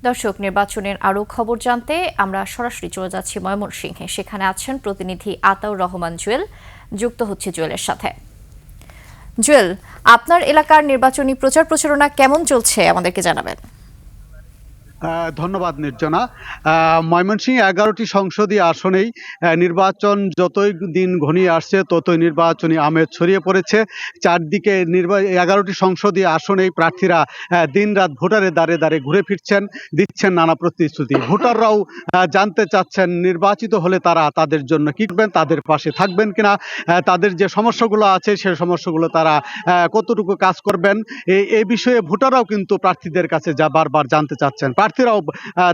দর্শক, নির্বাচনের আরও খবর জানতে আমরা সরাসরি চলে যাচ্ছি ময়মনসিংহে। সেখানে আছেন প্রতিনিধি আতাউর রহমান জুয়েল। যুক্ত হচ্ছে জুয়েলের সাথে। জুয়েল, আপনার এলাকার নির্বাচনী প্রচার প্রচারণা কেমন চলছে আমাদেরকে জানাবেন। ধন্যবাদ নির্জনা। ময়মনসিংহ 11টি সংসদীয় আসনেই নির্বাচন যতই দিন ঘনিয়ে আসছে ততই নির্বাচনী আমেজ ছড়িয়ে পড়েছে। চারদিকে 11টি সংসদীয় আসনেই প্রার্থীরা দিনরাত ভোটারের দ্বারে দ্বারে ঘুরে ফিরছেন, দিচ্ছেন নানা প্রতিশ্রুতি। ভোটাররাও জানতে চাচ্ছেন নির্বাচিত হলে তারা তাদের জন্য কি করবেন, তাদের পাশে থাকবেন কিনা, তাদের যে সমস্যাগুলো আছে সেই সমস্যাগুলো তারা কতটুকু কাজ করবেন। এই বিষয়ে ভোটাররাও কিন্তু প্রার্থীদের কাছে যা বারবার জানতে চাচ্ছেন। প্রার্থীরাও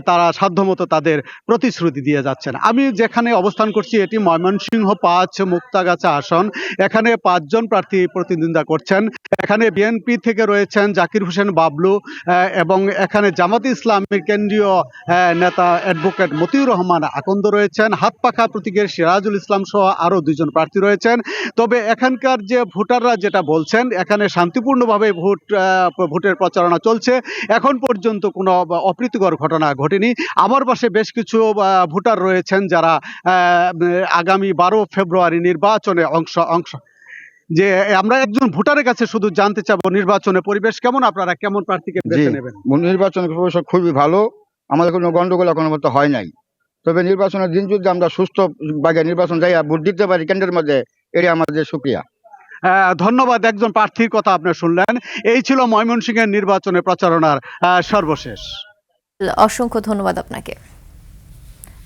তারা সাধ্যমতো তাদের প্রতিশ্রুতি দিয়ে যাচ্ছেন। আমি যেখানে অবস্থান করছি এটি ময়মনসিংহ 5 মুক্তাগাছা আসন। এখানে 5 জন প্রার্থী প্রতিদ্বন্দ্বিতা করছেন। এখানে বিএনপি থেকে রয়েছেন জাকির হোসেন বাবলু, এবং এখানে জামাতে ইসলামের কেন্দ্রীয় নেতা অ্যাডভোকেট মতিউর রহমান আকন্দ রয়েছেন। হাতপাখা প্রতীকের সিরাজুল ইসলাম সহ আরও 2 জন প্রার্থী রয়েছেন। তবে এখানকার যে ভোটাররা যেটা বলছেন, এখানে শান্তিপূর্ণভাবে ভোটের প্রচারণা চলছে। এখন পর্যন্ত কোনো অপ্রীতিকর ঘটনা ঘটেনি। আমার পাশে বেশ কিছু ভোটার রয়েছেন যারা আগামী 12 ফেব্রুয়ারি নির্বাচনে অংশ যে আমরা একজন ভোটারের কাছে শুধু জানতে চাবো নির্বাচনে পরিবেশ কেমন, আপনারা কেমন প্রার্থীকে বেছে নেবেন? নির্বাচন পরিবেশ খুবই ভালো, আমাদের কোনো গন্ডগোল এখনো মতো হয় নাই। তবে নির্বাচনের দিন যদি আমরা সুস্থ ভাবে নির্বাচন যাই ভোট দিতে পারি কেন্দ্রের মধ্যে, এটি আমাদের সুক্রিয়া। ধন্যবাদ। একজন প্রার্থীর কথা আপনি শুনলেন। এই ছিল ময়মনসিংহের নির্বাচনে প্রচারণার সর্বশেষ। অসংখ্য ধন্যবাদ আপনাকে।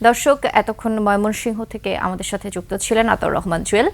দর্শক, এতক্ষণ ময়মনসিংহ থেকে আমাদের সাথে যুক্ত ছিলেন আতাউর রহমান জুয়েল।